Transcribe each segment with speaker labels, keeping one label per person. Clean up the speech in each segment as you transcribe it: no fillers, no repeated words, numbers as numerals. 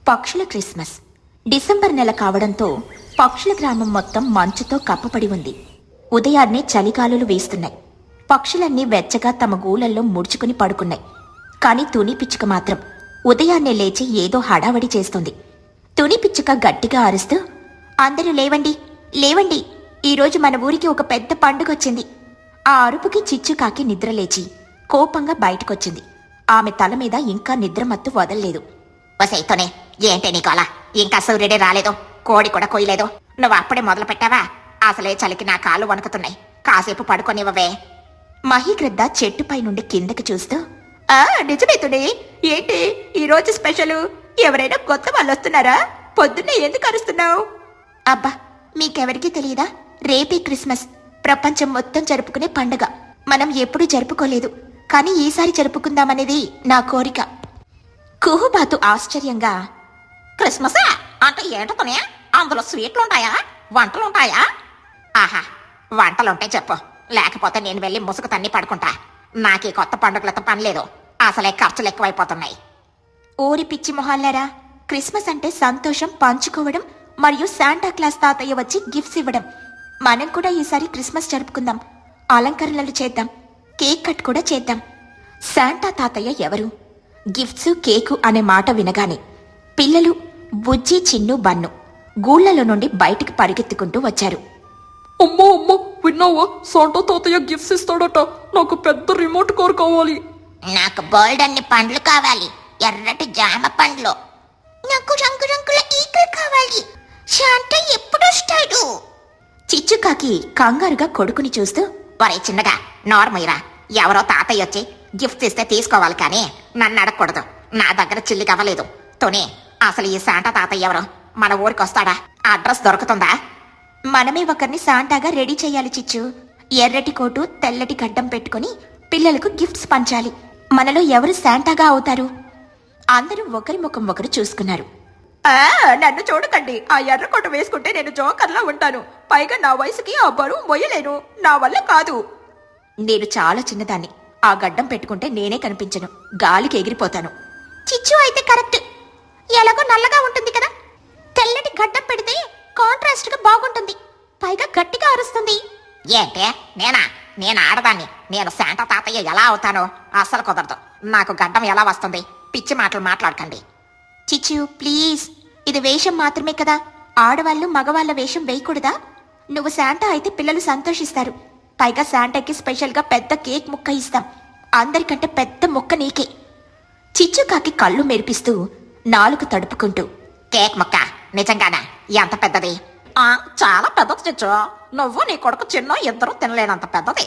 Speaker 1: పక్షుల Christmas. December నెల కావడంతో పక్షుల గ్రామం మొత్తం మంచుతో కప్పబడి ఉంది. ఉదయాన్నే చలిగాలులు వేస్తున్నాయి. పక్షులన్నీ వెచ్చగా తమ గూళ్ళల్లో ముడుచుకుని పడుకున్నాయి. కాని తుని పిచ్చుక మాత్రం ఉదయాన్నే లేచి ఏదో హడావడి చేస్తుంది. తుని పిచ్చుక గట్టిగా అరుస్తూ, అందరూ లేవండి, లేవండి, ఈరోజు మన ఊరికి ఒక పెద్ద పండుగొచ్చింది. ఆ అరుపుకి చిచ్చుకాకి నిద్రలేచి కోపంగా బయటకొచ్చింది. ఆమె తల మీద ఇంకా నిద్రమత్తు వదల్లేదు. వసైతోనే ఏంటే నీకు అలా? ఇంకా సూర్యుడే రాలేదు, కోడి కూడా కొయ్యలేదు, నువ్వు అప్పుడే మొదలు పెట్టావా? అసలే చలికి నా కాళ్ళు వణుకుతున్నాయి, కాసేపు పడుకోనివ్వవే. మహిగ్రద్ద చెట్టుపై నుండి కిందకి చూస్తూ, నిజమేతుడే, ఏంటి ఈరోజు స్పెషల్? ఎవరైనా కొత్త వాళ్ళు వస్తున్నారా? పొద్దున్నే ఎందుకు అరుస్తున్నావు? అబ్బా, మీకెవరికీ తెలియదా? రేపే క్రిస్మస్, ప్రపంచం మొత్తం జరుపుకునే పండుగ. మనం ఎప్పుడూ జరుపుకోలేదు, కానీ ఈసారి జరుపుకుందామనేది నా కోరిక. కుహుబాతు ఆశ్చర్యంగా, క్రిస్మసా అంటే ఏంటతోనే? అందులో స్వీట్లుంటాయా, వంటలుంటాయా? ఆహా, వంటలుంటే చెప్పు, లేకపోతే నేను వెళ్ళి ముసుగు తన్ని పడుకుంటా. నాకీ కొత్త పండుగలతో పనిలేదు, అసలే ఖర్చులు ఎక్కువైపోతున్నాయి. ఊరి పిచ్చి మొహాల్లారా, క్రిస్మస్ అంటే సంతోషం పంచుకోవడం మరియు శాంటాక్లాస్ తాతయ్య వచ్చి గిఫ్ట్స్ ఇవ్వడం. మనం కూడా ఈసారి క్రిస్మస్ జరుపుకుందాం, అలంకరణలు చేద్దాం, కేక్ కట్ కూడా చేద్దాం. శాంటా తాతయ్య ఎవరు? గిఫ్ట్స్, కేకు అనే మాట వినగానే పిల్లలు బుజ్జి, చిన్ను, బన్ను గూళ్లలో నుండి బయటికి పరిగెత్తుకుంటూ వచ్చారు.
Speaker 2: అమ్మో అమ్మో, విన్నావా? శాంటా తాతయ్య గిఫ్ట్స్ ఇస్తాడట. నాకు పెద్ద రిమోట్ కార్ కావాలి.
Speaker 3: నాకు బోల్డ్ అన్ని పండ్లు కావాలి, ఎర్రటి జామ పండ్లు. నాకు రంగురంగుల ఈకలు కావాలి. శాంటా ఎప్పుడు వస్తాడు?
Speaker 1: చిచ్చుకాకి కంగారుగా కొడుకుని చూస్తూ,
Speaker 3: ఒరే చిన్నగా నార్మల్రా, ఎవరో తాతయ్య వచ్చి గిఫ్ట్స్ ఇస్తే తీసుకోవాలి, కానీ నన్ను అడగకూడదు. నా దగ్గర చిల్లి కవ్వలేదు. తోనే, అసలు ఈ శాంటా తాతయ్య ఎవరు? మన ఊరికి వస్తాడా? అడ్రస్ దొరుకుతుందా?
Speaker 1: మనమే ఒకరిని శాంటాగా రెడీ చేయాలి చిచ్చు. ఎర్రటి కోటు, తెల్లటి గడ్డం పెట్టుకుని పిల్లలకు గిఫ్ట్స్ పంచాలి. మనలో ఎవరు శాంటాగా అవుతారు? అందరూ ఒకరి ముఖం ఒకరు చూసుకున్నారు.
Speaker 2: నన్ను చూడకండి, ఆ ఎర్ర కోట వేసుకుంటే నేను జోకర్లా ఉంటాను. పైగా నా వయసుకి ఆ బరువు మొయ్యలేను, నా వల్ల కాదు.
Speaker 1: నేను చాలా చిన్నదాన్ని, ఆ గడ్డం పెట్టుకుంటే నేనే కనిపించను, గాలికి ఎగిరిపోతాను.
Speaker 3: చిచ్చు అయితే కరెక్ట్, ఎలాగో నల్లగా ఉంటుంది కదా. తెల్లటి గడ్డం పెడితే కాంట్రాస్ట్ గా బాగుంటుంది, పైగా గట్టిగా అరుస్తుంది. ఏంటే నేను ఆడదాన్ని, నేను శాంటా తాతయ్య ఎలా అవుతానో? అస్సలు కుదరదు. నాకు గడ్డం ఎలా వస్తుంది? పిచ్చి మాటలు మాట్లాడకండి.
Speaker 1: చిచ్చు ప్లీజ్, ఇది వేషం మాత్రమే కదా, ఆడవాళ్ళు మగవాళ్ళ వేషం వేయకూడదా? నువ్వు శాంటా అయితే పిల్లలు సంతోషిస్తారు. పైగా శాంటాకి స్పెషల్గా పెద్ద కేక్ ముక్క ఇస్తాం, అందరికంటే పెద్ద ముక్క నీకే. చిచ్చుకాకి కళ్ళు మెరిపిస్తూ నాలుగు తడుపుకుంటూ,
Speaker 3: కేక్ ముక్క నిజంగానా? ఎంత పెద్దది? చాలా పెద్దది చిచ్చు, నువ్వు నీ కొడుకు చిన్న ఇద్దరు తినలేనంత పెద్దది.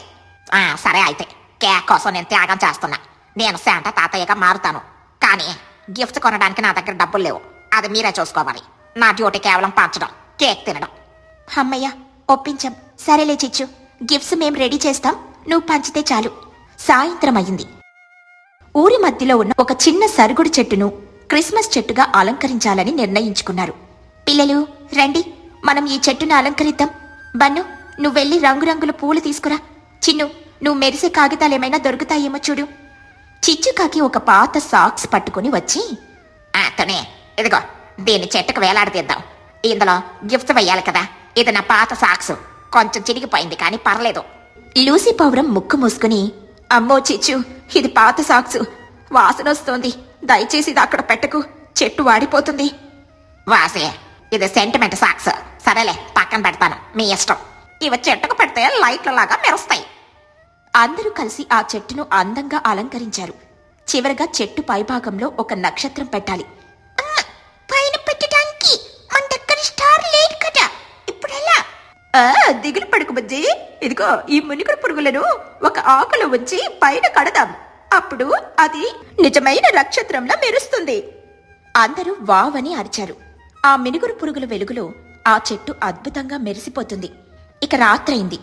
Speaker 3: సరే అయితే, కేక్ కోసం నేను త్యాగం చేస్తున్నా. నేను శాంటా తాతయ్యగా మారుతాను, కానీ గిఫ్ట్ కొనడానికి నా దగ్గర డబ్బులు లేవు. అది మీరే చూసుకోవాలి. నా డ్యూటీ కేవలం పంచడం, కేక్ తినడం.
Speaker 1: అమ్మయ్య, ఒప్పించాం. సరేలే చిచ్చు, గిఫ్ట్స్ మేం రెడీ చేస్తాం, నువ్వు పంచితే చాలు. సాయంత్రం అయింది. ఊరి మధ్యలో ఉన్న ఒక చిన్న సరుగుడు చెట్టును క్రిస్మస్ చెట్టుగా అలంకరించాలని నిర్ణయించుకున్నారు. పిల్లలు రండి, మనం ఈ చెట్టును అలంకరిద్దాం. బన్ను, నువ్వెళ్ళి రంగురంగుల పూలు తీసుకురా. చిన్ను, నువ్వు మెరిసే కాగితాలేమైనా దొరుకుతాయేమో చూడు. చిచ్చుకాకి ఒక పాత సాక్స్ పట్టుకుని వచ్చి,
Speaker 3: తనే ఇదిగో, దీన్ని చెట్టుకు వేలాడదీద్దాం. ఇందులో గిఫ్ట్ వెయ్యాలి కదా. ఇది నా పాత సాక్స్, కొంచెం చిరిగిపోయింది కానీ పర్లేదు.
Speaker 1: లూసీ పౌరం ముక్కు మూసుకుని, అమ్మో చిచ్చు, ఇది పాత సాక్సు, వాసనొస్తోంది, దయచేసి ఇది అక్కడ పెట్టకు, చెట్టు వాడిపోతుంది.
Speaker 3: వాసే, ఇది సెంటిమెంట్ సాక్స్. సరేలే, పక్కన పెడతాను, మీ ఇష్టం. ఇవి చెట్టుకు పెడితే లైట్లలాగా మెరుస్తాయి.
Speaker 1: అందరూ కలిసి ఆ చెట్టును అందంగా అలంకరించారు. చివరగా చెట్టు పైభాగంలో ఒక నక్షత్రం పెట్టాలి.
Speaker 3: పైన పెట్టడానికి మన దగ్గర స్టార్ లేదు కదా, ఇప్పుడెలా?
Speaker 2: దిగులు పడుకు బుజ్జి, ఇదిగో ఈ మునిగుడు పురుగులను ఒక ఆకులో ఉంచి పైన కడదాం, అప్పుడు అది నిజమైన నక్షత్రంలా మెరుస్తుంది.
Speaker 1: అందరూ వావని అరిచారు. ఆ మినుగురు పురుగుల వెలుగులో ఆ చెట్టు అద్భుతంగా మెరిసిపోతుంది. ఇక రాత్రైంది.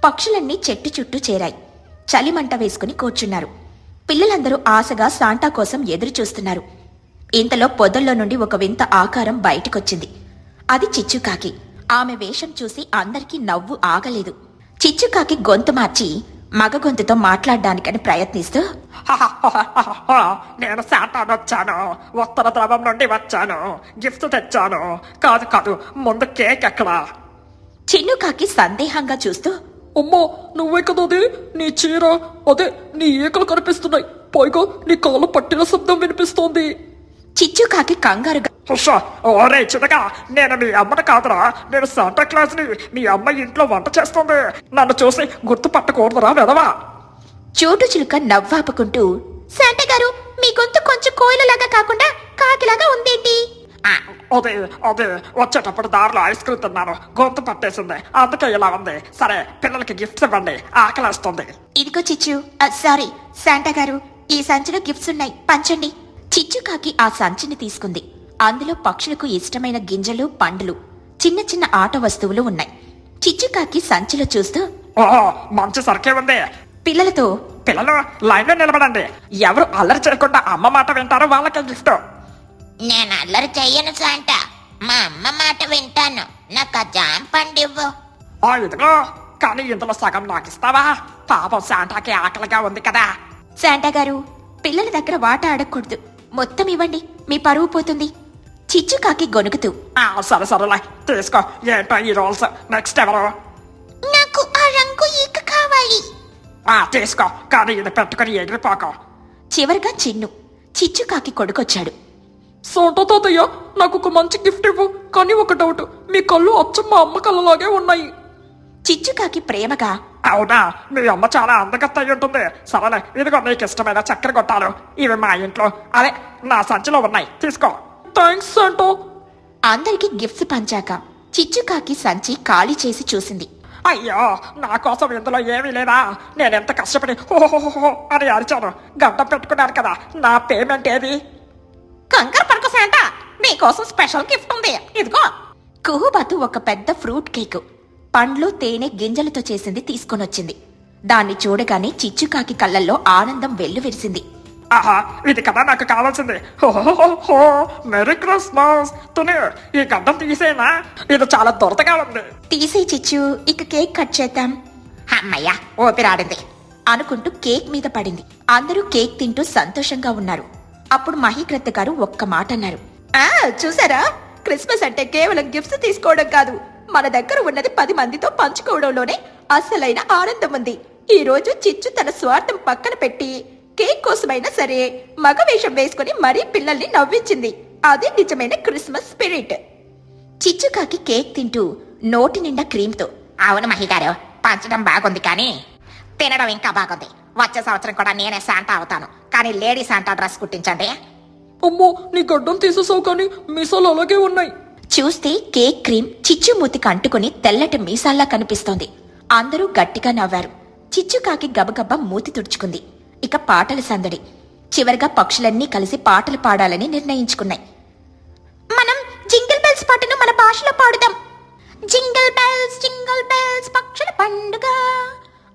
Speaker 1: పక్షులన్నీ చెట్టు చుట్టూ చేరాయి. చలిమంట వేసుకుని కూర్చున్నారు. పిల్లలందరూ ఆశగా శాంటా కోసం ఎదురు చూస్తున్నారు. ఇంతలో పొదల్లో నుండి ఒక వింత ఆకారం బయటికొచ్చింది. అది చిచ్చుకాకి. ఆమె వేషం చూసి అందరికీ నవ్వు ఆగలేదు. చిచ్చుకాకి గొంతు మార్చి మగ గొంతుతో మాట్లాడడానికని ప్రయత్నిస్తూ
Speaker 4: నేను శాంటాను వచ్చాను. ఉత్తర ద్రవం నుండి వచ్చాను. గిఫ్ట్ తెచ్చాను. కాదు కాదు, ముందు కేక్ ఎక్కడా?
Speaker 1: చిన్నుకాకి సందేహంగా చూస్తూ
Speaker 4: అమ్మా, నువ్వే కదా అది? నీ చీర అదే, నీ ఈకలు కనిపిస్తున్నాయి. పైగా నీ కాళ్ళు పట్టిన శబ్దం వినిపిస్తోంది.
Speaker 1: చిచ్చుకాకి కంగారుగా
Speaker 4: హుషా, ఓరే చిన్నగా, నేను మీ అమ్మను కాదురా, నేను శాంటా క్లాస్ ని. మీ అమ్మ ఇంట్లో వంట చేస్తుంది. నన్ను చూసి గుర్తుపట్టకూడదురా వెదవా.
Speaker 1: చోటు చిలుక నవ్వాపుకుంటూ శాంటా గారు, మీ గొంతు కొంచెం కోయిలలాగా కాకుండా కాకిలాగా ఉందేంటి?
Speaker 4: అదే అదే, వచ్చేటప్పుడు దారిలో ఐస్ క్రీమ్ తిన్నాను, గొంతు పట్టేసింది, అందుకే ఇలా ఉంది. సరే, పిల్లలకి గిఫ్ట్స్ ఇవ్వండి, ఆకలేస్తుంది.
Speaker 1: ఇదిగో చిచ్చు, సారీ శాంటా గారు, ఈ సంచిలో గిఫ్ట్స్ ఉన్నాయి, పంచండి. చిచ్చుకాకి ఆ సంచిని తీసుకుంది. అందులో పక్షులకు ఇష్టమైన గింజలు, పండ్లు, చిన్న చిన్న ఆట వస్తువులు ఉన్నాయి. చిచ్చుకాకి సంచిలో చూస్తూ
Speaker 4: ఓహో, మంచి సరికే ఉంది.
Speaker 1: పిల్లలతో
Speaker 4: పిల్లలు లైన్ లో నిలబడండి. ఎవరు అల్లరి చేయకుండా అమ్మ మాట వింటారో వాళ్ళకే గిఫ్ట్.
Speaker 3: నేను అల్లరి చెయ్యను శాంటా, మా అమ్మ మాట వింటాను. నాకు ఆ జామ పండివ్వు.
Speaker 4: ఇదిగో, కానీ ఇందులో సగం నాకు ఇస్తావా? పాపం శాంటాకి ఆకలిగా ఉంది కదా.
Speaker 1: శాంటా గారు, పిల్లల దగ్గర వాటా అడగకూడదు, మొత్తం ఇవ్వండి, మీ పరువు పోతుంది. చిచ్చుకాకి గొనుగుతూ
Speaker 4: సరే సరేలే, తీసుకో. ఏంటో ఈ రోల్స్. నెక్స్ట్ ఎవరు?
Speaker 3: నాకు ఆ రంగు ఈక కావాలి.
Speaker 4: తీసుకో, కానీ ఇది పెట్టుకుని ఎగిరిపోకో.
Speaker 1: చివరిగా చిన్ను, చిచ్చుకాకి కొడుకొచ్చాడు.
Speaker 4: సోటో తాతయ్య, నాకు ఒక మంచి గిఫ్ట్ ఇవ్వు. కానీ ఒక డౌట్, మీ కళ్ళు అచ్చం మా అమ్మ కళ్ళలాగే ఉన్నాయి.
Speaker 1: చిచ్చుకాకి ప్రేమగా
Speaker 4: అవునా, మీ అమ్మ చాలా అందగత్త అయి ఉంటుంది. సరేలే, ఇదిగో నీకు ఇష్టమైన చక్కెర గొట్టాలు. ఇవి మా ఇంట్లో, అదే నా సంచిలో ఉన్నాయి, తీసుకో. థ్యాంక్స్ సంటో.
Speaker 1: అందరికి గిఫ్ట్స్ పంచాక చిచ్చుకాకి సంచి ఖాళీ చేసి చూసింది.
Speaker 4: అయ్యో, నా కోసం ఇందులో ఏమీ లేదా? నేనెంత కష్టపడి హోహోహో అని అరిచాను. గడ్డం పెట్టుకున్నాను కదా, నా పేమెంట్ ఏది?
Speaker 3: కంగారు పడుకో శాంటా, నీకోసం స్పెషల్ గిఫ్ట్ ఉంది, ఇదిగో.
Speaker 1: కుహుబాతు ఒక పెద్ద ఫ్రూట్ కేక్, పండ్లు, తేనె, గింజలతో చేసింది తీసుకొనొచ్చింది. దాన్ని చూడగానే చిచ్చుకాకి కళ్ళల్లో ఆనందం వెల్లువిరిసింది.
Speaker 4: ఆహా, ఇది కదా నాకు కావాల్సింది. హోహోహో, మెరీ క్రిస్మస్. తుని, ఈ గడ్డం తీసేనా? ఇది చాలా దొరతగా ఉంది.
Speaker 1: తీసే చిచ్చు, ఇక కేక్ కట్ చేద్దాం
Speaker 3: అమ్మయ్యా, ఊపిరాడింది
Speaker 1: అనుకుంటూ కేక్ మీద పడింది. అందరూ కేక్ తింటూ సంతోషంగా ఉన్నారు. అప్పుడు మహీకృత గారు ఒక్క మాట అన్నారు.
Speaker 2: చూసారా, క్రిస్మస్ అంటే కేవలం గిఫ్ట్స్ తీసుకోవడం కాదు, మన దగ్గర ఉన్నది 10 మందితో పంచుకోవడంలోనే అసలైన ఆనందం ఉంది. ఈ రోజు చిచ్చు తన స్వార్థం పక్కన పెట్టి కేక్ కోసమైనా సరే మగ వేషం వేసుకుని మరీ పిల్లల్ని నవ్వించింది. అదే నిజమైన క్రిస్మస్ స్పిరిట్.
Speaker 1: చిచ్చుకాకి కేక్ తింటూ నోటి నిండా క్రీమ్తో
Speaker 3: అవును మహిగారు, పంచడం బాగుంది కానీ తినడం ఇంకా బాగుంది. వచ్చే సంవత్సరం కూడా నేనే శాంటా అవుతాను, కానీ లేడీ శాంటా డ్రెస్ కుట్టించండి.
Speaker 4: అమ్మో, నీ గడ్డం తీసేసావు కానీ మీసాలు అలాగే ఉన్నాయి.
Speaker 1: చూస్తే కేక్ క్రీమ్ చిచ్చు మూతికి అంటుకుని తెల్లటి మీసాల్లా కనిపిస్తోంది. అందరూ గట్టిగా నవ్వారు. చిచ్చుకాకి గబగబా మూతి తుడుచుకుంది. ఇక పాటల సందడి. చివరిగా పక్షులన్నీ కలిసి పాటలు పాడాలని నిర్ణయించుకున్నాయి. మనం జింగిల్ బెల్స్ పాటను మన భాషలో పాడుదాం. జింగిల్ బెల్స్ పక్షుల పండుగ,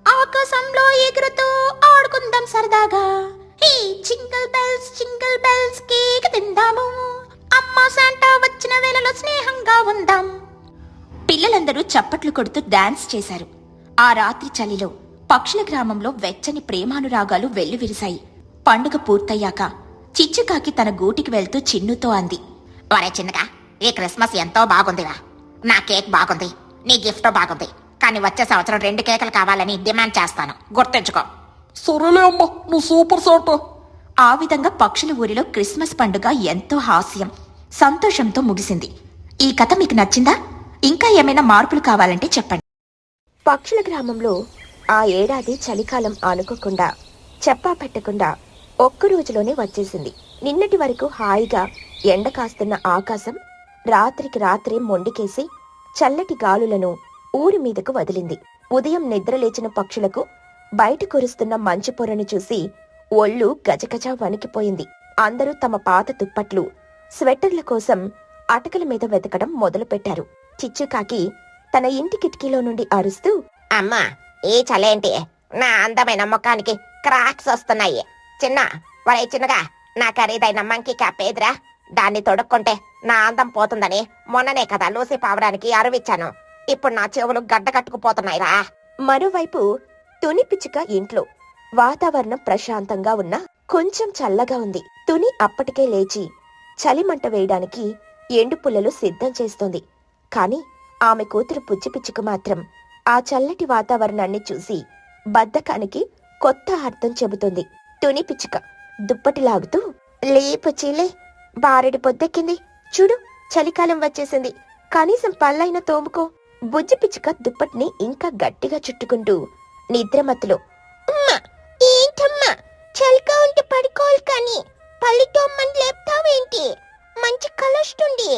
Speaker 1: ఆకాశంలో ఎగురుతూ ఆడుకుందాం సరదాగా. హే జింగిల్ బెల్స్ కేక్ తిందాము, అమ్మ శాంటా వచ్చిన వేళలో స్నేహంగా ఉందాం. పిల్లలందరూ చప్పట్లు కొడుతూ డాన్స్ చేశారు. ఆ రాత్రి చలిలో పక్షుల గ్రామంలో వెచ్చని ప్రేమానురాగాలు వెల్లువిరిశాయి. పండుగ పూర్తయ్యాక చిచ్చుకాకి తన గూటికి వెళ్తూ చిన్నుతో అంది.
Speaker 3: ఒరే చిన్నగా, ఈ క్రిస్మస్ ఎంతో బాగుందిరా. నా కేక్ బాగుంది, నీ గిఫ్ట్ బాగుంది, కానీ వచ్చే సంవత్సరం 2 కేకులు కావాలని డిమాండ్ చేస్తాను, గుర్తుంచుకో.
Speaker 4: సరేలే అమ్మా, నువ్వు సూపర్ సాంటా.
Speaker 1: ఆ విధంగా పక్షుల ఊరిలో క్రిస్మస్ పండుగ ఎంతో హాస్యం, సంతోషంతో ముగిసింది. ఈ కథ మీకు నచ్చిందా? ఇంకా ఏమైనా మార్పులు కావాలంటే చెప్పండి. పక్షుల గ్రామంలో ఆ ఏడాది చలికాలం ఆనుకోకుండా, చెప్పా పెట్టకుండా ఒక్క రోజులోనే వచ్చేసింది. నిన్నటి వరకు హాయిగా ఎండ కాస్తున్న ఆకాశం రాత్రికి రాత్రే మొండికేసి చల్లటి గాలులను ఊరి మీదకు వదిలింది. ఉదయం నిద్రలేచిన పక్షులకు బయట కురుస్తున్న మంచు పొరను చూసి ఒళ్ళు గజగజ వణికిపోయింది. అందరూ తమ పాత దుప్పట్లు, స్వెట్టర్ల కోసం అటకల మీద వెతకడం మొదలుపెట్టారు. చిచ్చుకాకి తన ఇంటి కిటికీలో నుండి అరుస్తూ,
Speaker 3: అమ్మా, ఈ చలేంటి? నా అందమైన ముఖానికి క్రాక్స్ వస్తున్నాయి. ఒరే చిన్నగా, నా ఖరీదైన మంకీ క్యాప్ ఏదిరా? దాన్ని తొడుక్కుంటే నా అందం పోతుందని మొన్ననే కదా లూసి పావడానికి అరువిచ్చాను. ఇప్పుడు నా చెవులు గడ్డ కట్టుకుపోతున్నాయిరా.
Speaker 1: మరోవైపు తుని పిచ్చుక ఇంట్లో. వాతావరణం ప్రశాంతంగా ఉన్నా కొంచెం చల్లగా ఉంది. తుని అప్పటికే లేచి చలిమంట వేయడానికి ఎండు పుల్లలు సిద్ధం చేస్తోంది. కాని ఆమె కూతురు పుచ్చి పిచ్చుక మాత్రం ఆ చల్లటి వాతావరణాన్ని చూసి బద్ధకానికి కొత్త అర్థం చెబుతుంది. తుని పిచ్చుక దుప్పటి లాగుతూ, లే పుచ్చిలే, బారెడి పొద్దెక్కింది, చూడు చలికాలం వచ్చేసింది, కనీసం పళ్ళైనా తోముకో. బుజ్జి పిచ్చుక దుప్పటిని ఇంకా గట్టిగా చుట్టుకుంటూ నిద్రమత్తులో, అమ్మా ఏంటమ్మా చలిగా ఉంటే పడుకోవాలి కానీ పళ్ళు తోమ్మని లేపుతావేంటి? మంచి కలొస్తుంది.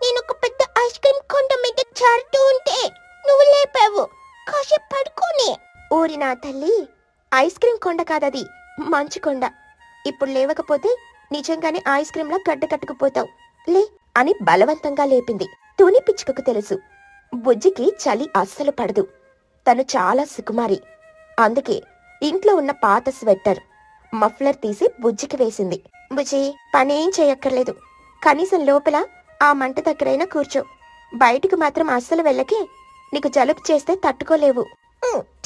Speaker 1: నేను ఒక పెద్ద ఐస్ క్రీమ్ కొండ మీద చారుతూ ఉంటే నువ్వు లేపావు, కాసేపు పడుకోని. ఊరి నా తల్లి, ఐస్ క్రీమ్ కొండ కాదది, మంచు కొండ. ఇప్పుడు లేవకపోతే నిజంగానే ఐస్ క్రీమ్ లా గడ్డ కట్టుకుపోతావు, లే అని బలవంతంగా లేపింది. తుని పిచ్చుకకు తెలుసు బుజ్జికి చలి అస్సలు పడదు. తను చాలా సుకుమారి. అందుకే ఇంట్లో ఉన్న పాత స్వెట్టర్, మఫ్లర్ తీసి బుజ్జికి వేసింది. బుజ్జి, పనేం చేయక్కర్లేదు, కనీసం లోపల ఆ మంట దగ్గరైనా కూర్చో, బయటకు మాత్రం అస్సలు వెళ్ళకే, నీకు జలుబు చేస్తే తట్టుకోలేవు.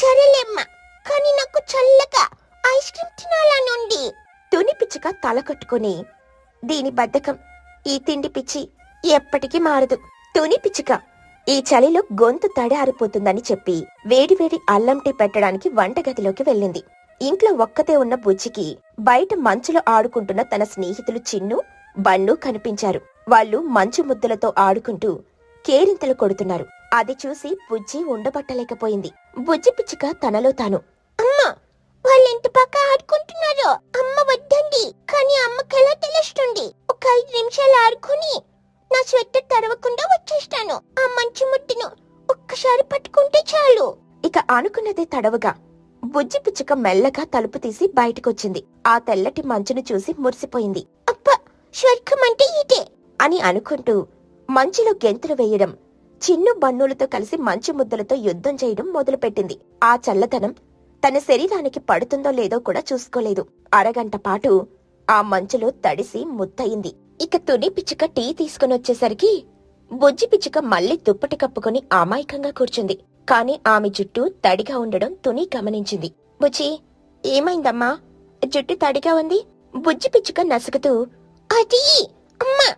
Speaker 1: సరేలేమ్మా, కానీ నాకు చల్లగా ఐస్ క్రీమ్ తినాలనుంది. తుని పిచ్చుక తల కొట్టుకుని, దీని బద్ధకం, ఈ తిండి పిచ్చి ఎప్పటికీ మారదు. తుని పిచ్చుక ఈ చలిలో గొంతు తడారిపోతుందని చెప్పి వేడివేడి అల్లం టీ పెట్టడానికి వంటగదిలోకి వెళ్ళింది. ఇంట్లో ఒక్కతే ఉన్న బుజ్జికి బయట మంచులో ఆడుకుంటున్న తన స్నేహితులు చిన్ను, బన్ను కనిపించారు. వాళ్ళు మంచు ముద్దలతో ఆడుకుంటూ కేరింతలు కొడుతున్నారు. అది చూసి బుజ్జి ఉండబట్టలేకపోయింది. బుజ్జి పిచ్చుక తనలో తాను, అమ్మా వాళ్ళెంత బాగా ఆడుకుంటున్నారో, అమ్మ వద్దండి, కానీ అమ్మకెలా తెలుస్తుంది? ఒక 5 నిమిషాలు ఆడుకుని నా స్వెట్టర్ తడవకుండా వచ్చేస్తాను. ఆ మంచు ముద్దను ఒక్కసారి పట్టుకుంటే చాలు. ఇక అనుకున్నదే తడవగా బుజ్జి పిచ్చుక మెల్లగా తలుపు తీసి బయటకొచ్చింది. ఆ తెల్లటి మంచును చూసి మురిసిపోయింది. అప్ప, స్వర్గం అంటే ఇదే అని అనుకుంటూ మంచులో గెంతులు వేయడం, చిన్ను బన్నులతో కలిసి మంచు ముద్దలతో యుద్ధం చేయడం మొదలుపెట్టింది. ఆ చల్లదనం తన శరీరానికి పడుతుందో లేదో కూడా చూసుకోలేదు. అరగంట పాటు ఆ మంచులో తడిసి ముద్దయింది. ఇక తుని పిచ్చుక టీ తీసుకునొచ్చేసరికి బుజ్జి పిచ్చుక మళ్లీ దుప్పటి కప్పుకొని అమాయకంగా కూర్చుంది. కాని ఆమె జుట్టు తడిగా ఉండడం తుని గమనించింది. బుజ్జి, ఏమైందమ్మా, జుట్టు తడిగా ఉంది? బుజ్జి పిచ్చుక నసుకుతూ, అది అమ్మా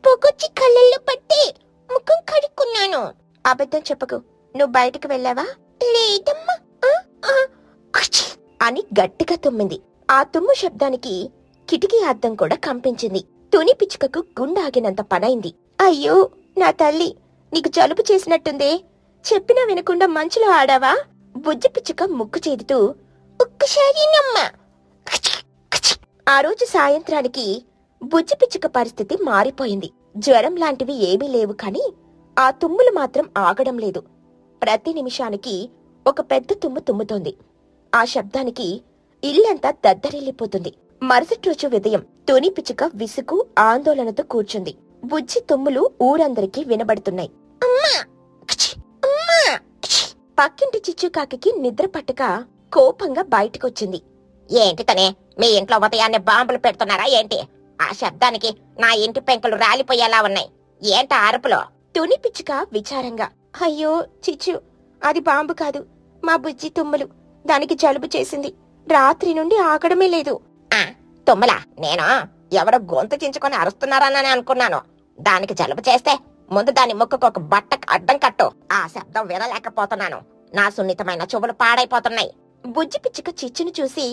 Speaker 1: పొగొచ్చి కళ్ళల్లో పట్టి ముఖం కడుక్కున్నాను. అబద్ధం చెప్పకు, నువ్వు బయటకు వెళ్ళావా? లేదమ్మా అని గట్టిగా తుమ్మింది. ఆ తుమ్ము శబ్దానికి కిటికీ అద్దం కూడా కంపించింది. తుని పిచ్చుకకు గుండాగినంత పనైంది. అయ్యో నా తల్లి, నీకు జలుబు చేసినట్టుందే, చెప్పినా వినకుండా మంచులో ఆడావా? బుజ్జి పిచ్చుక ముక్కు చేదుతూ, ఒక్కసారినమ్మా. ఆ రోజు సాయంత్రానికి బుజ్జి పిచ్చుక పరిస్థితి మారిపోయింది. జ్వరం లాంటివి ఏమీ లేవు కాని ఆ తుమ్ములు మాత్రం ఆగడం లేదు. ప్రతి నిమిషానికి ఒక పెద్ద తుమ్ము తుమ్ముతోంది. ఆ శబ్దానికి ఇల్లంతా దద్దరిల్లిపోతుంది. మరుసటి రోజు ఉదయం తుని పిచ్చుక విసుగు, ఆందోళనతో కూర్చుంది. బుజ్జి తుమ్ములు ఊరందరికీ వినబడుతున్నాయి. పక్కింటి చిచ్చుకాకి నిద్ర పట్టక కోపంగా బయటకొచ్చింది.
Speaker 3: ఏంటి తనే, మీ ఇంట్లో ఉదయాన్నే బాంబులు పెడుతున్నారా ఏంటి? ఆ శబ్దానికి నా ఇంటి పెంకులు రాలిపోయేలా ఉన్నాయి. ఏంట అరుపులో?
Speaker 1: తుని పిచ్చుక విచారంగా, అయ్యో చిచ్చు, అది బాంబు కాదు, మా బుజ్జి తుమ్ములు. దానికి జలుబు చేసింది, రాత్రి నుండి ఆగడమే లేదు.
Speaker 3: ఆ తుమ్మలా? నేను ఎవరో గొంతు చించుకొని అరుస్తున్నారని అనుకున్నాను. దానికి జలుబు చేస్తే ముందు దాని ముక్కుకు ఒక బట్ట అడ్డం కట్టు. ఆ శబ్దం వినలేకపోతున్నాను. నా సున్నితమైన చెవులు పాడైపోతున్నాయి.
Speaker 1: బుజ్జి పిచ్చుక చిచ్చును చూసి,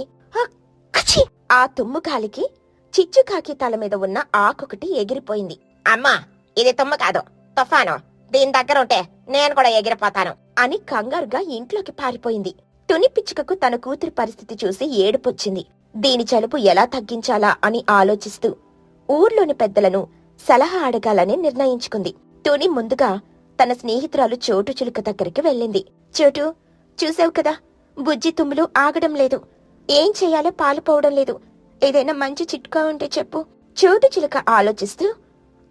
Speaker 1: ఆ తుమ్ము గాలికి చిచ్చుకాకి తల మీద ఉన్న ఆకొకటి ఎగిరిపోయింది.
Speaker 3: అమ్మా, ఇది తుమ్ము కాదు, తుఫాను. దీని దగ్గర ఉంటే నేను కూడా ఎగిరిపోతాను
Speaker 1: అని కంగారుగా ఇంట్లోకి పారిపోయింది. తుని పిచ్చుకకు తన కూతురి పరిస్థితి చూసి ఏడుపొచ్చింది. దీని జలుబు ఎలా తగ్గించాలా అని ఆలోచిస్తూ ఊర్లోని పెద్దలను సలహా అడగాలని నిర్ణయించుకుంది. తుని ముందుగా తన స్నేహితురాలు చోటు చిలుక దగ్గరికి వెళ్ళింది. చోటు, చూసావు కదా, బుజ్జి తుమ్ములు ఆగడం లేదు, ఏం చెయ్యాలో పాలుపోవడం లేదు, ఏదైనా మంచి చిట్కా ఉంటే చెప్పు. చోటు చిలుక ఆలోచిస్తూ,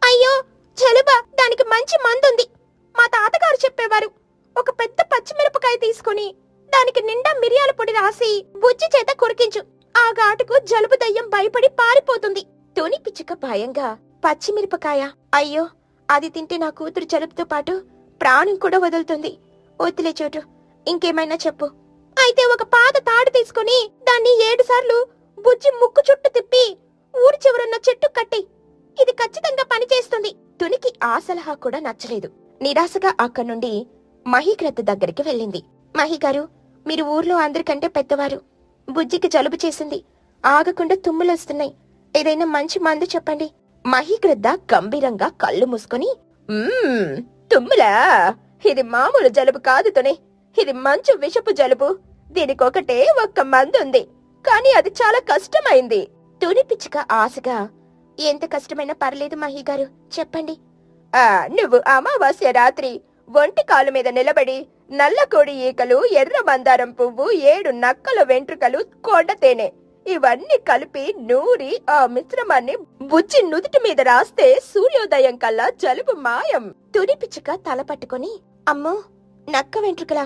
Speaker 1: అయ్యో జలుబా, దానికి మంచి మందుంది. మా తాతగారు చెప్పేవారు. ఒక పెద్ద పచ్చిమిరపకాయ తీసుకుని దానికి నిండా మిరియాల పొడి రాసి బుజ్జి చేత కొరికించు, ఆ ఘాటుకు జలుబు దయ్యం భయపడి పారిపోతుంది. తుని పిచ్చుక భయంగా, పచ్చిమిరపకాయ? అయ్యో, అది తింటే నా కూతురు జలుబుతో పాటు ప్రాణం కూడా వదులుతుంది. వద్దులే చోటు, ఇంకేమైనా చెప్పు
Speaker 2: అయితే ఒక పాత తాడు తీసుకుని దాన్ని 7 సార్లు బుజ్జి ముక్కు చుట్టూ తిప్పి ఊరి చివరున్న చెట్టు కట్టి. ఇది ఖచ్చితంగా పనిచేస్తుంది. తునికి ఆ సలహా కూడా నచ్చలేదు. నిరాశగా అక్కడి నుండి మహీగ్రద్ద దగ్గరికి వెళ్ళింది. మహిగారు, మీరు ఊర్లో అందరికంటే పెద్దవారు. బుజ్జికి జలుబు చేసింది, ఆగకుండా తుమ్ములొస్తున్నాయి. ఏదైనా మంచి మందు చెప్పండి. మహీగ్రద్ద గంభీరంగా కళ్ళు మూసుకొని, తుమ్ములా? ఇది మామూలు జలుబు కాదు తుని. ఇది మంచు విషపు జలుబు. దీనికొకటే ఒక్క మందుంది, కాని అది చాలా కష్టమైంది. తుని పిచ్చుక ఆశగా, ఎంత కష్టమైనా పర్లేదు మహిగారు, చెప్పండి. నువ్వు అమావాస్య రాత్రి ఒంటి కాలు మీద నిలబడి నల్ల కోడి ఈకలు, ఎర్ర మందారం పువ్వు, 7 నక్కల వెంట్రుకలు, కొండ తేనె ఇవన్నీ కలిపి నూరి ఆ మిశ్రమాన్ని బుజ్జి నుదుటి మీద రాస్తే సూర్యోదయం కల్లా జలుబు మాయం. తుని పిచ్చుక తల పట్టుకుని, అమ్మో, నక్క వెంట్రుకలా?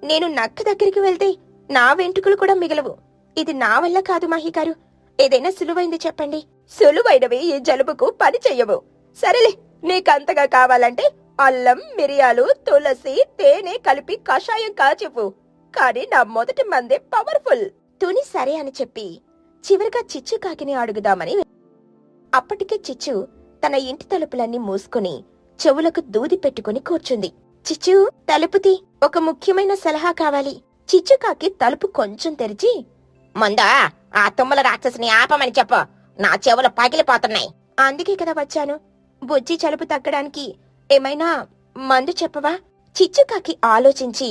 Speaker 2: నేను నక్క దగ్గరికి వెళ్తే నా వెంట్రుకలు కూడా మిగలవు. ఇది నా వల్ల కాదు మహిగారు. ఏదైనా సులువైంది చెప్పండి. సులువైనవి ఈ జలుబుకు పని చెయ్యవు. సరేలే, నీకంతగా కావాలంటే అల్లం, మిరియాలు, తులసి, తేనె కలిపి కషాయం కాచిపు. కాని నా మొదటి మందే పవర్ఫుల్. తుని సరే అని చెప్పి చివరిగా చిచ్చు కాకిని అడుగుదామని. అప్పటికే చిచ్చు తన ఇంటి తలుపులన్నీ మూసుకుని చెవులకు దూది పెట్టుకుని కూర్చుంది. చిచ్చు, తలుపుతి, ఒక ముఖ్యమైన సలహా కావాలి. చిచ్చుకాకి తలుపు కొంచెం తెరిచి,
Speaker 3: ముందా ఆ తుమ్మల రాక్షసిని ఆపమని చెప్పు. నా చెవులు పగిలిపోతున్నాయి.
Speaker 2: అందుకే కదా వచ్చాను. బుజ్జి జలుబు తగ్గడానికి ఏమైనా మందు చెప్పవా? చిచ్చుకాకి ఆలోచించి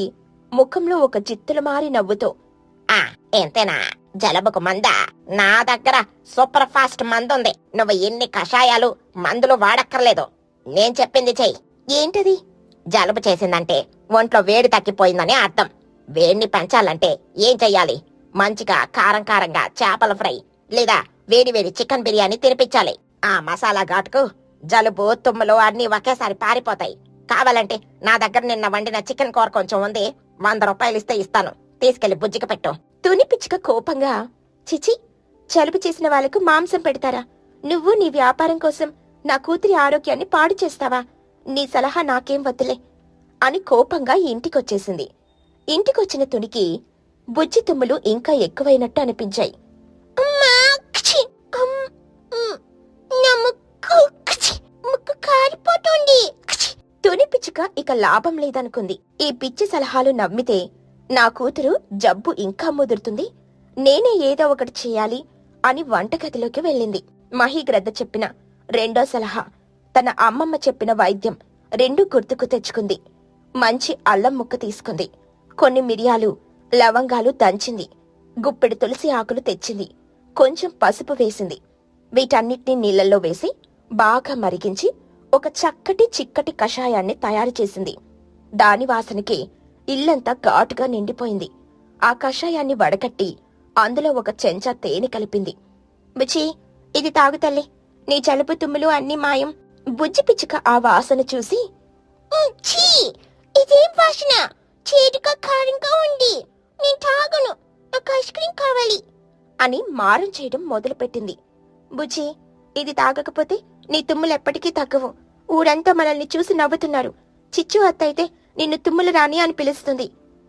Speaker 2: ముఖంలో ఒక జిత్తులు మారి నవ్వుతో,
Speaker 3: ఎంతేనా? జలుబుకు మందా? నా దగ్గర సూపర్ ఫాస్ట్ మందుంది. నువ్వు ఎన్ని కషాయాలు, మందులు వాడక్కర్లేదు. నేను చెప్పింది చెయ్యి.
Speaker 2: ఏంటది?
Speaker 3: జలుబు చేసిందంటే ఒంట్లో వేడి తగ్గిపోయిందని అర్థం. వేడిని పెంచాలంటే ఏం చెయ్యాలి? మంచిగా కారం కారంగా చేపల ఫ్రై లేదా వేడి వేడి చికెన్ బిర్యానీ తినిపించాలి. ఆ మసాలా ఘాటుకు జలుబు, తుమ్ములు అన్నీ ఒకేసారి పారిపోతాయి. కావాలంటే నా దగ్గర నిన్న వండిన చికెన్ కూర కొంచెం ఉంది. 100 రూపాయలు ఇస్తే ఇస్తాను. తీసుకెళ్లి బుజ్జికి పెట్టు.
Speaker 2: తుని పిచ్చుక కోపంగా, చిచి, జలుబు చేసిన వాళ్లకు మాంసం పెడతారా? నువ్వు నీ వ్యాపారం కోసం నా కూతురి ఆరోగ్యాన్ని పాడు చేస్తావా? నీ సలహా నాకేం వద్దులే అని కోపంగా ఇంటికొచ్చేసింది. ఇంటికొచ్చిన తునికి బుజ్జి తుమ్ములు ఇంకా ఎక్కువైనట్టు అనిపించాయి. తుని పిచ్చుక ఇక లాభం లేదనుకుంది. ఈ పిచ్చి సలహాలు నమ్మితే నా కూతురు జబ్బు ఇంకా ముదురుతుంది, నేనే ఏదో ఒకటి చెయ్యాలి అని వంటగదిలోకి వెళ్ళింది. మహీగ్రద్ద చెప్పిన రెండో సలహా, తన అమ్మమ్మ చెప్పిన వైద్యం రెండూ గుర్తుకు తెచ్చుకుంది. మంచి అల్లం ముక్క తీసుకుంది. కొన్ని మిరియాలు, లవంగాలు దంచింది. గుప్పెడు తులసి ఆకులు తెచ్చింది. కొంచెం పసుపు వేసింది. వీటన్నిటినీ నీళ్లలో వేసి బాగా మరిగించి ఒక చక్కటి చిక్కటి కషాయాన్ని తయారు చేసింది. దాని వాసనకి ఇల్లంతా ఘాటుగా నిండిపోయింది. ఆ కషాయాన్ని వడకట్టి అందులో ఒక చెంచా తేనె కలిపింది. బుజ్జి, ఇది తాగు తల్లి, నీ జలుబు తుమ్ములు అన్నీ మాయం. బుజ్జి పిచ్చుక ఆ వాసన చూసి, ఇదేం వాసన? చేదుగా కారంగా ఉంది. నేను తాగను, నాకు ఐస్ క్రీం కావాలి అని మారం చేయడం మొదలుపెట్టింది. బుజ్జి, ఇది తాగకపోతే నీ తుమ్ములు ఎప్పటికీ తగ్గవు. ఊరంతా మనల్ని చూసి నవ్వుతున్నారు. చిచ్చు అత్తయితే నిన్ను తుమ్ములు రాని అని పిలుస్తుంది.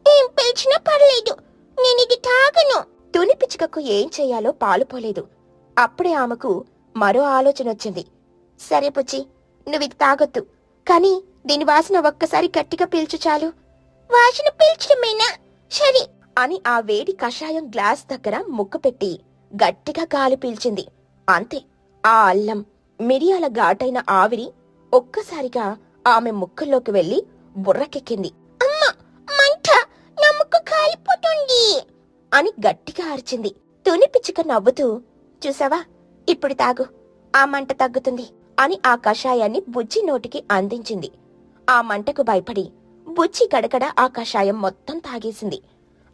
Speaker 2: ఏం పిలిచినా పర్లేదు, నేనిది తాగను. తుని పిచ్చుకకు ఏం చెయ్యాలో పాలుపోలేదు. అప్పుడే ఆమెకు మరో ఆలోచన వచ్చింది. సరే బుజ్జి, నువ్విది తాగొద్దు, కాని దీని వాసన ఒక్కసారి గట్టిగా పీల్చు చాలు. వాసన పీల్చడమేనా? సరే అని ఆ వేడి కషాయం గ్లాస్ దగ్గర ముక్క పెట్టి గట్టిగా గాలి పీల్చింది. అంతే, ఆ అల్లం, మిరియాల ఘాటైన ఆవిరి ఒక్కసారిగా ఆమె ముక్కల్లోకి వెళ్లి బుర్రకెక్కింది. అమ్మా, మంట, నా ముక్కు కాలిపోతుంది అని గట్టిగా అరిచింది. తుని పిచ్చుక నవ్వుతూ, చూసావా, ఇప్పుడు తాగు, ఆ మంట తగ్గుతుంది అని ఆ కషాయాన్ని బుజ్జి నోటికి అందించింది. ఆ మంటకు భయపడి బుజ్జి గడగడ ఆ కషాయం మొత్తం తాగేసింది.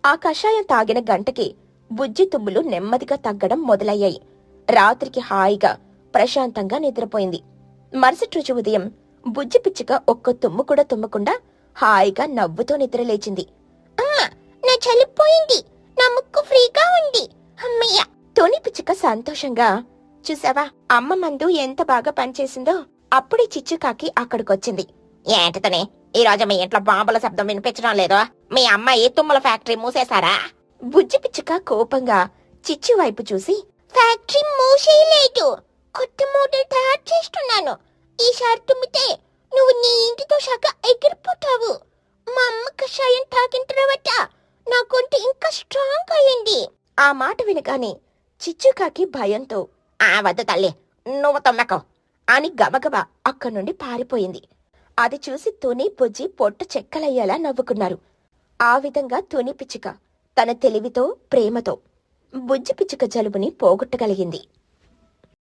Speaker 2: ఆ కషాయం తాగిన గంటకి బుజ్జి తుమ్ములు నెమ్మదిగా తగ్గడం మొదలయ్యాయి. రాత్రికి హాయిగా ప్రశాంతంగా నిద్రపోయింది. మరుసటి రోజు ఉదయం బుజ్జి పిచ్చుక ఒక్క తుమ్ము కూడా తుమ్మకుండా హాయిగా నవ్వుతో నిద్రలేచింది. అమ్మా, నా చలిపోయింది, నా ముక్కు ఫ్రీగా ఉంది, అమ్మయ్య. తుని పిచ్చుక సంతోషంగా, చూసావా, అమ్మ మందు ఎంత బాగా పనిచేసిందో. అప్పుడే చిచ్చుకాకి అక్కడికొచ్చింది.
Speaker 3: ఏంటితోనే ఈ రోజు మీ ఇంట్లో బాంబుల శబ్దం వినిపించడం లేదు? మీ అమ్మాయి తుమ్మల ఫ్యాక్టరీ మూసేశారా?
Speaker 1: బుజ్జి పిచ్చుక కోపంగా చిచ్చు వైపు చూసి, ఫ్యాక్టరీ మూసేయలేదు, కొత్త మోడల్ తయారు చేస్తున్నాను. ఈసారి తుమ్మితే నువ్వు నీ ఇంటితో సహా ఎగిరిపోతావు. మా అమ్మ కషాయం తాగిన తర్వాత నా గొంతు ఇంకా స్ట్రాంగ్ అయ్యింది. ఆ మాట వినగానే చిచ్చుకాకి భయంతో, ఆ వద్ద తల్లి, నువ్వు తొమ్మకు అని గబగబా అక్కడి నుండి పారిపోయింది. అది చూసి తుని బుజ్జి పొట్టు చెక్కలయ్యేలా నవ్వుకున్నారు. ఆ విధంగా తుని పిచ్చుక తన తెలివితో ప్రేమతో బుజ్జి పిచ్చుక జలుబుని పోగొట్టగలిగింది.